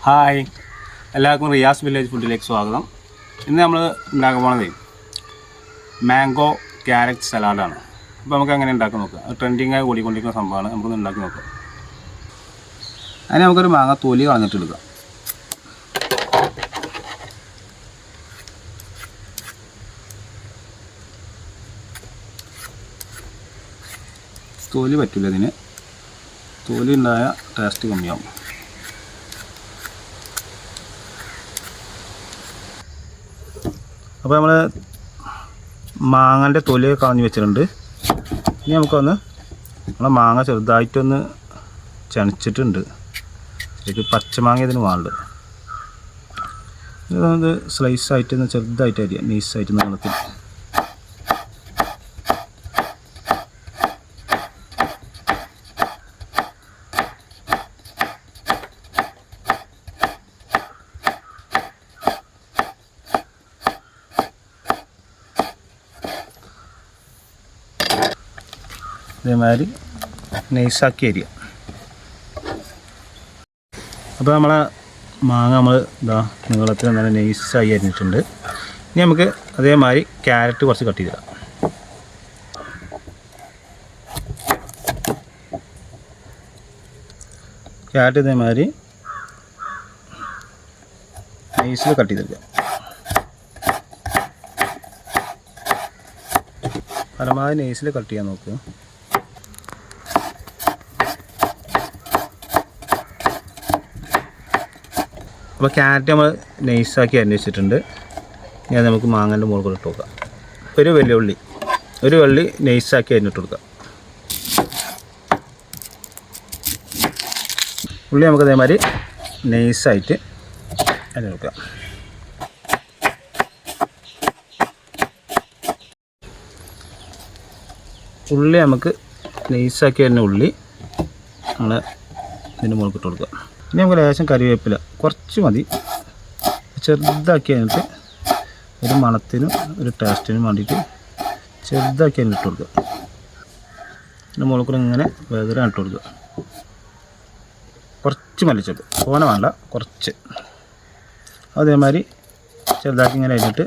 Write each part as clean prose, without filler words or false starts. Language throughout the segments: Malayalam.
ഹായ്, എല്ലാവർക്കും റിയാസ് വില്ലേജ് ഫുഡിലേക്ക് സ്വാഗതം. ഇന്ന് നമ്മൾ ഉണ്ടാക്കാൻ പോണത് മാംഗോ ക്യാരറ്റ് സലാഡാണ്. അപ്പോൾ നമുക്ക് അങ്ങനെ ഉണ്ടാക്കി നോക്കാം. അത് ട്രെൻഡിങ്ങായി ഓടിക്കൊണ്ടിരിക്കുന്ന സംഭവമാണ്. നമുക്കൊന്ന് ഉണ്ടാക്കി നോക്കാം. അതിന് നമുക്കൊരു മാങ്ങ തൊലി കളഞ്ഞിട്ട് എടുക്കാം. തൊലി പറ്റില്ല, ഇതിന് തൊലി ഉണ്ടായ ടേസ്റ്റ് കമ്മിയാവും. അപ്പോൾ നമ്മൾ മാങ്ങൻ്റെ തൊലി കളഞ്ഞ് വെച്ചിട്ടുണ്ട്. ഇനി നമുക്കൊന്ന് നമ്മളെ മാങ്ങ ചെറുതായിട്ടൊന്ന് ചനച്ചിട്ടുണ്ട്. ശരിക്കും പച്ചമാങ്ങ ഇതിന് വേണ്ടത്. ഇതൊന്ന് സ്ലൈസായിട്ടൊന്ന് ചെറുതായിട്ട് അരിയാം, നൈസായിട്ട് നീളത്തിൽ. ഇതേമാതിരി നൈസാക്കി അരിയാം. അപ്പോൾ നമ്മളെ മാങ്ങ നമ്മൾ ഇതാ നീളത്തിൽ നല്ല നൈസായി അരിഞ്ഞിട്ടുണ്ട്. ഇനി നമുക്ക് അതേമാതിരി ക്യാരറ്റ് കുറച്ച് കട്ട് ചെയ്തിടാം. ക്യാരറ്റ് ഇതേമാതിരി നൈസിൽ കട്ട് ചെയ്തെടുക്കാം. പരമാവധി നൈസിൽ കട്ട് ചെയ്യാൻ നോക്കുക. അപ്പോൾ ക്യാരറ്റ് നമ്മൾ നൈസാക്കി അരിഞ്ഞിട്ടുണ്ട്. ഇനി അത് നമുക്ക് മാങ്ങൻ്റെ മുകളിൽ ഇട്ട് കൊടുക്കാം. ഒരു വെള്ളി നൈസാക്കി അരിഞ്ഞിട്ട് കൊടുക്കാം. ഉള്ളി നമുക്ക് അതേമാതിരി നൈസായിട്ട് അരിഞ്ഞ് കൊടുക്കാം. ഉള്ളി നമുക്ക് നൈസാക്കി അരിഞ്ഞ ഉള്ളി നമ്മൾ ഇതിൻ്റെ മുകളിൽ ഇട്ട് കൊടുക്കുക. ഇനി നമുക്ക് ലേശം കറിവേപ്പില കുറച്ച് മതി, ചെറുതാക്കി അതിനിട്ട് ഒരു മണത്തിനും ഒരു ടേസ്റ്റിനും വേണ്ടിയിട്ട് ചെറുതാക്കി അതിന് ഇട്ട് കൊടുക്കുക. ഇതിൻ്റെ മുകളിൽ കൂടെ ഇങ്ങനെ വേഗം ഇട്ട് കൊടുക്കുക. കുറച്ച് മല്ലിച്ചപ്പ്, തോനെ വേണ്ട, കുറച്ച്. അതേമാതിരി ചെറുതാക്കി ഇങ്ങനെ അരിഞ്ഞിട്ട്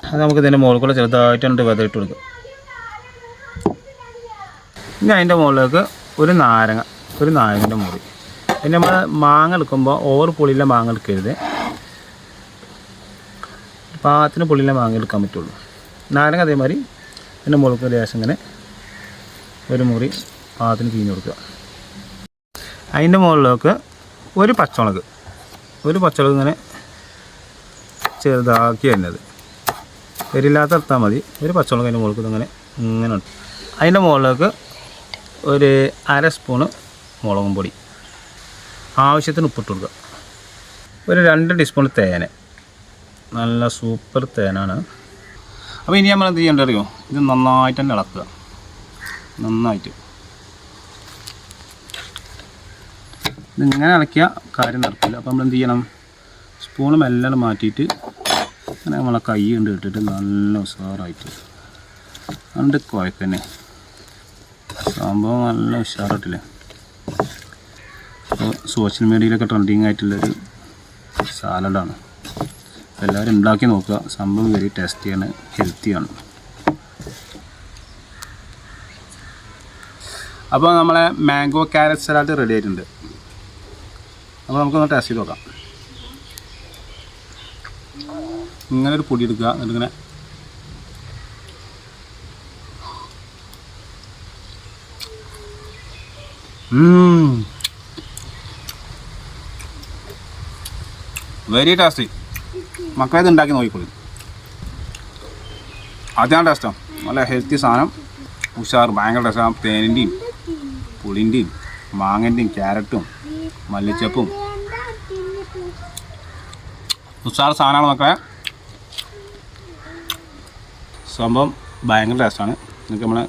അത് നമുക്ക് ഇതിൻ്റെ മുകളിൽ കൂടെ ചെറുതായിട്ട് വേഗം ഇട്ട് കൊടുക്കുക. ഇനി അതിൻ്റെ മുകളിലേക്ക് ഒരു നാരങ്ങൻ്റെ മുറി. പിന്നെ നമ്മൾ മാങ്ങ എടുക്കുമ്പോൾ ഓവർ പുളിയുള്ള മാങ്ങ എടുക്കരുത്, പാകത്തിന് പുളിയുള്ള മാങ്ങ എടുക്കാൻ പറ്റുള്ളൂ. നാരങ്ങ അതേമാതിരി അതിൻ്റെ മുകളിൽ ലേശം ഇങ്ങനെ ഒരു മുറി പാകത്തിന് പിഴിഞ്ഞ് കൊടുക്കുക. അതിൻ്റെ മുകളിലേക്ക് ഒരു പച്ചമുളക് ഇങ്ങനെ ചെറുതാക്കി വരുന്നത്, എരില്ലാത്ത എടുത്താൽ മതി. ഒരു പച്ചമുളക് അതിൻ്റെ മുകളിൽ ഇങ്ങനെ ഉണ്ട്. അതിൻ്റെ മുകളിലേക്ക് ഒരു 1/2 സ്പൂണ് മുളകും പൊടി, ആവശ്യത്തിന് ഉപ്പിട്ട് കൊടുക്കുക. ഒരു 2 ടീസ്പൂൺ തേൻ, നല്ല സൂപ്പർ തേനാണ്. അപ്പോൾ ഇനി നമ്മൾ എന്ത് ചെയ്യേണ്ടത് അറിയോ? ഇത് നന്നായിട്ട് തന്നെ ഇളക്കുക, നന്നായിട്ട്. ഇതിങ്ങനെ ഇളക്കിയ കാര്യം നടക്കില്ല. അപ്പോൾ നമ്മൾ എന്ത് ചെയ്യണം? സ്പൂണ് മെല്ലെ മാറ്റിയിട്ട് അങ്ങനെ നമ്മളെ കൈ കൊണ്ട് ഇട്ടിട്ട് നല്ല ഉഷാറായിട്ട് രണ്ട് കുഴക്കന്നെ സംഭവം നല്ല ഉഷാറായിട്ടില്ലേ. അപ്പോൾ സോഷ്യൽ മീഡിയയിലൊക്കെ ട്രെൻഡിങ് ആയിട്ടുള്ളൊരു സാലഡാണ്. എല്ലാവരും ഉണ്ടാക്കി നോക്കുക. സംഭവം വെരി ടേസ്റ്റിയാണ്, ഹെൽത്തിയാണ്. അപ്പോൾ നമ്മളെ മാംഗോ ക്യാരറ്റ് സലാഡ് റെഡി ആയിട്ടുണ്ട്. അപ്പോൾ നമുക്കൊന്ന് ടേസ്റ്റ് ചെയ്ത് നോക്കാം. ഇങ്ങനെ ഒരു പൊടി എടുക്കുക, എന്നിട്ടിങ്ങനെ വെരി ടേസ്റ്റി. മക്കളത് ഉണ്ടാക്കി നോക്കിക്കോളി. അതാണ് ടേസ്റ്റാണ്, നല്ല ഹെൽത്തി സാധനം, ഉഷാർ, ഭയങ്കര ടേസ്റ്റാണ്. തേനിൻ്റെയും പുളിൻ്റെയും മാങ്ങൻ്റെയും ക്യാരറ്റും മല്ലിച്ചപ്പും ഉഷാർ സാധനമാണ് മക്കളെ. സംഭവം ഭയങ്കര ടേസ്റ്റാണ്. നിങ്ങൾക്ക് നമ്മളെ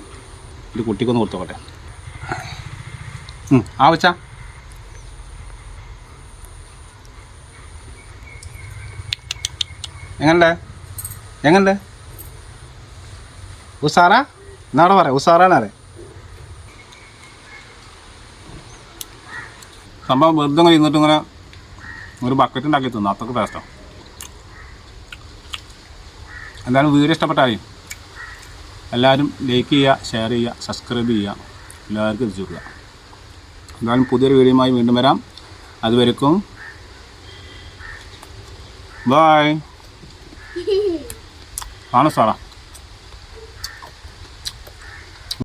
ഒരു കുട്ടിക്കൊന്ന് കൊടുത്തോട്ടെ. ആവച്ച എങ്ങനുണ്ട്? ഉസാറാ? എന്നാടെ പറയാം, ഉസാറാണേ. സംഭവം വെറുതെ ഇങ്ങനെ ഇരുന്നിട്ട് ഇങ്ങനെ ഒരു ബക്കറ്റ് ഉണ്ടാക്കി തിന്നു, അത്രക്ക് ടേസ്റ്റാണ്. എന്തായാലും വീഡിയോ ഇഷ്ടപ്പെട്ടാൽ എല്ലാവരും ലൈക്ക് ചെയ്യുക, ഷെയർ ചെയ്യുക, സബ്സ്ക്രൈബ് ചെയ്യുക, എല്ലാവർക്കും എത്തിച്ചു കൊടുക്കുക. എന്തായാലും പുതിയൊരു വീഡിയോയുമായി വീണ്ടും വരാം. അതുവരെക്കും ബൈ. ആണ് സാറാ.